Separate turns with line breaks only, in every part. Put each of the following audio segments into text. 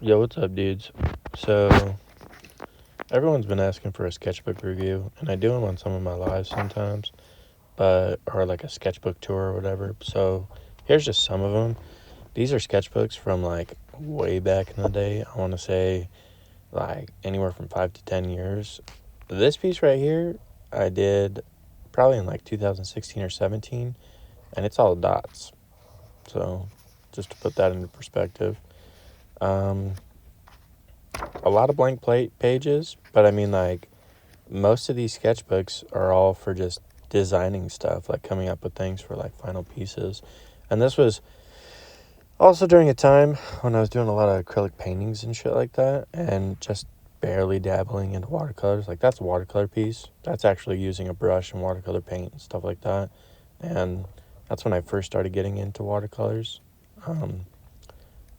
Yo, what's up, dudes? So, everyone's been asking for a sketchbook review, and I do them on some of my lives sometimes, or like a sketchbook tour or whatever. So, here's just some of them. These are sketchbooks from like way back in the day. I want to say like anywhere from 5 to 10 years. This piece right here, I did probably in like 2016 or 17, and it's all dots. So, just to put that into perspective. Um, a lot of blank plate pages, but I mean, like, most of these sketchbooks are all for just designing stuff, like coming up with things for like final pieces. And this was also during a time when I was doing a lot of acrylic paintings and shit like that, and just barely dabbling into watercolors. Like, that's a watercolor piece. That's actually using a brush and watercolor paint and stuff like that. And that's when I first started getting into watercolors. Um,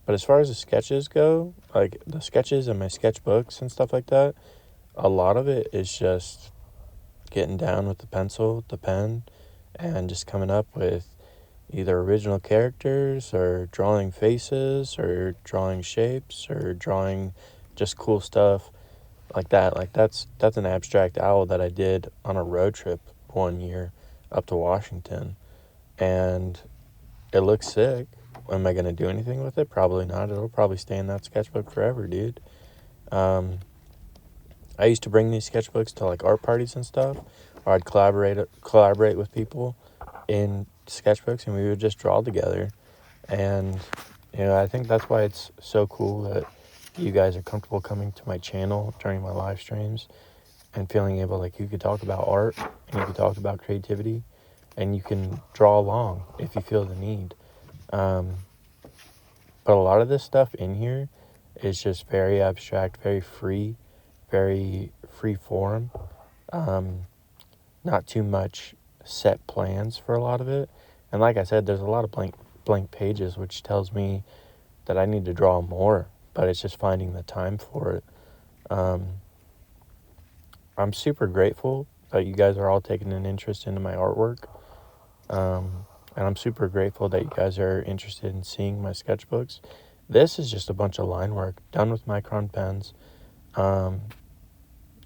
but as far as the sketches go, like the sketches and my sketchbooks and stuff like that, a lot of it is just getting down with the pencil, the pen, and just coming up with either original characters or drawing faces or drawing shapes or drawing just cool stuff like that. Like that's an abstract owl that I did on a road trip one year up to Washington, and it looks sick. Am I gonna do anything with it? Probably not. It'll probably stay in that sketchbook forever, dude. Um, I used to bring these sketchbooks to like art parties and stuff, or I'd collaborate with people in sketchbooks, and we would just draw together. And I think that's why it's so cool that you guys are comfortable coming to my channel during my live streams and feeling able, like, you could talk about art and you could talk about creativity and you can draw along if you feel the need. Um, but a lot of this stuff in here is just very abstract, very free, very free form. Um, Not too much set plans for a lot of it. And like I said, there's a lot of blank pages, which tells me that I need to draw more, but it's just finding the time for it. Um, I'm super grateful that you guys are all taking an interest into my artwork. And I'm super grateful that you guys are interested in seeing my sketchbooks. This is just a bunch of line work done with micron pens. Um,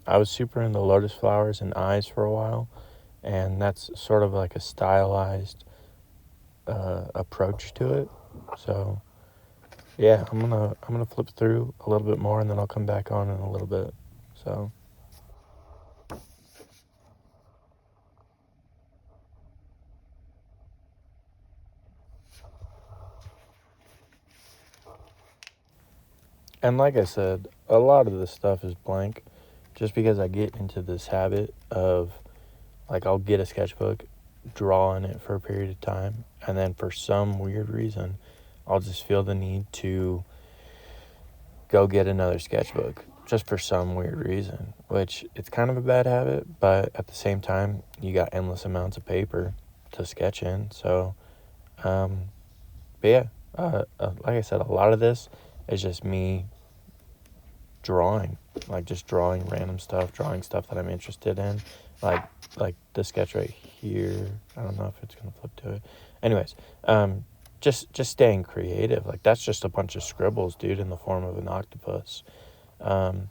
I was super into lotus flowers and eyes for a while, and that's sort of like a stylized approach to it. So yeah, I'm gonna flip through a little bit more, and then I'll come back on in a little bit. So, and like I said, a lot of this stuff is blank, just because I get into this habit of, like, I'll get a sketchbook, draw in it for a period of time, and then for some weird reason, I'll just feel the need to go get another sketchbook just for some weird reason, which it's kind of a bad habit, but at the same time, you got endless amounts of paper to sketch in. So, um, but yeah, like I said, a lot of this is just me drawing, like just drawing random stuff, drawing stuff that I'm interested in, like like the sketch right here. I don't know if it's gonna flip to it. Anyways, just staying creative. Like, that's just a bunch of scribbles, dude, in the form of an octopus. Um,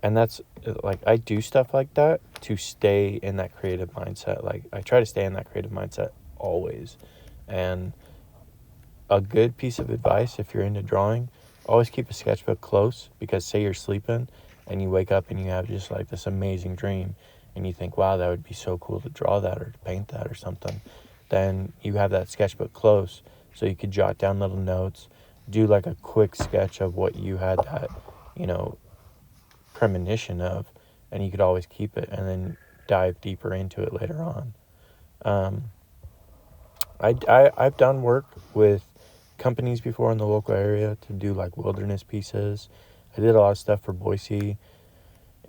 and that's, like, I do stuff like that to stay in that creative mindset. Like, I try to stay in that creative mindset always. And a good piece of advice, if you're into drawing, always keep a sketchbook close, because say you're sleeping and you wake up and you have just like this amazing dream and you think, wow, that would be so cool to draw that or to paint that or something, then you have that sketchbook close so you could jot down little notes, do like a quick sketch of what you had that, you know, premonition of, and you could always keep it and then dive deeper into it later on. Um, I've done work with companies before in the local area to do like wilderness pieces. I did a lot of stuff for Boise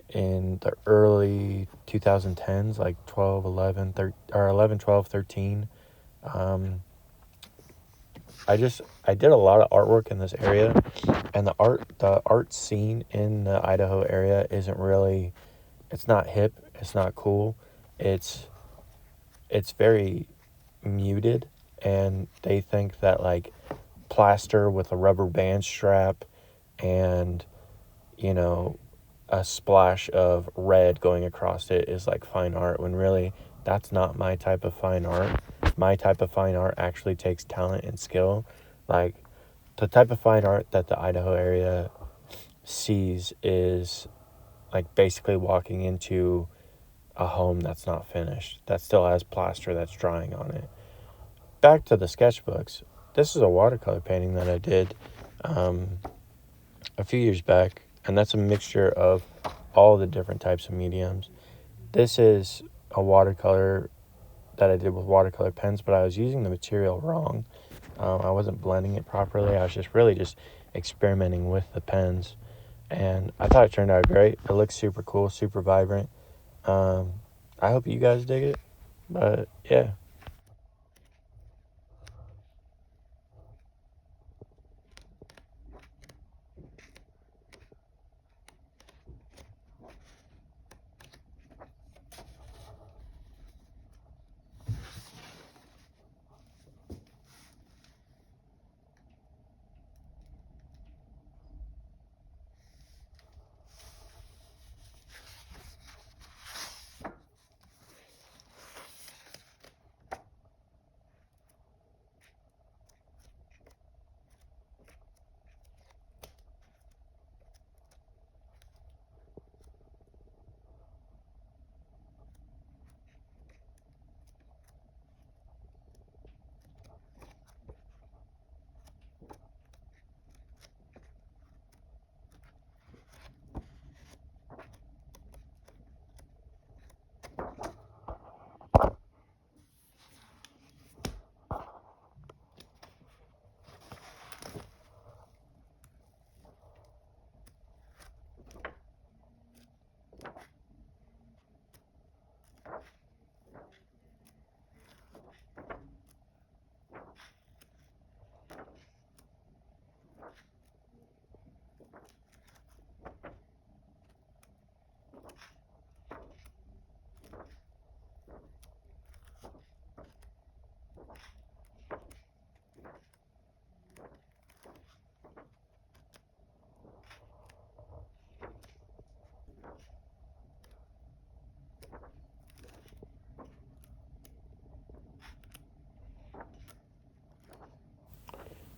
in the early 2010s, like 12, 11, 13, or 11, 12, 13. Um, I did a lot of artwork in this area, and the art scene in the Idaho area isn't really, it's not hip, it's not cool. It's it's very muted, and they think that, like, plaster with a rubber band strap and, you know, a splash of red going across it is like fine art, when really that's not my type of fine art. My type of fine art actually takes talent and skill. Like, the type of fine art that the Idaho area sees is like basically walking into a home that's not finished, that still has plaster that's drying on it. Back to the sketchbooks. This is a watercolor painting that I did a few years back, and that's a mixture of all the different types of mediums. This is a watercolor that I did with watercolor pens, but I was using the material wrong. I wasn't blending it properly. I was just experimenting with the pens, and I thought it turned out great. It looks super cool, super vibrant. Um, I hope you guys dig it, but yeah.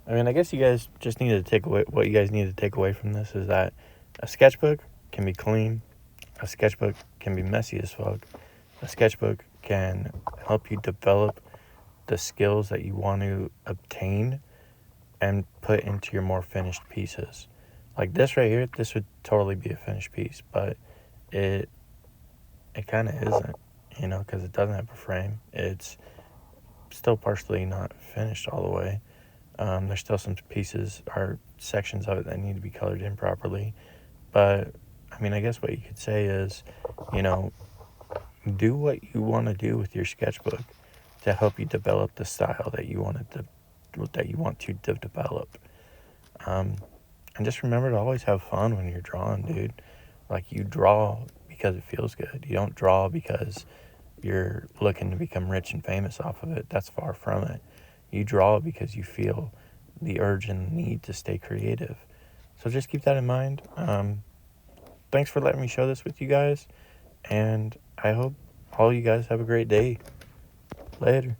I mean, I guess you guys just need to take away what you guys need to take away from this is that a sketchbook can be clean, a sketchbook can be messy as fuck, a sketchbook can help you develop the skills that you want to obtain and put into your more finished pieces. Like this right here, this would totally be a finished piece, but it it kind of isn't, because it doesn't have a frame. It's still partially not finished all the way. There's still some pieces or sections of it that need to be colored in properly. But, I mean, I guess what you could say is, you know, do what you want to do with your sketchbook to help you develop the style that you want to develop. Um, and just remember to always have fun when you're drawing, dude. Like, you draw because it feels good. You don't draw because you're looking to become rich and famous off of it. That's far from it. You draw because you feel the urge and need to stay creative. So just keep that in mind. Thanks for letting me show this with you guys, and I hope all you guys have a great day. Later.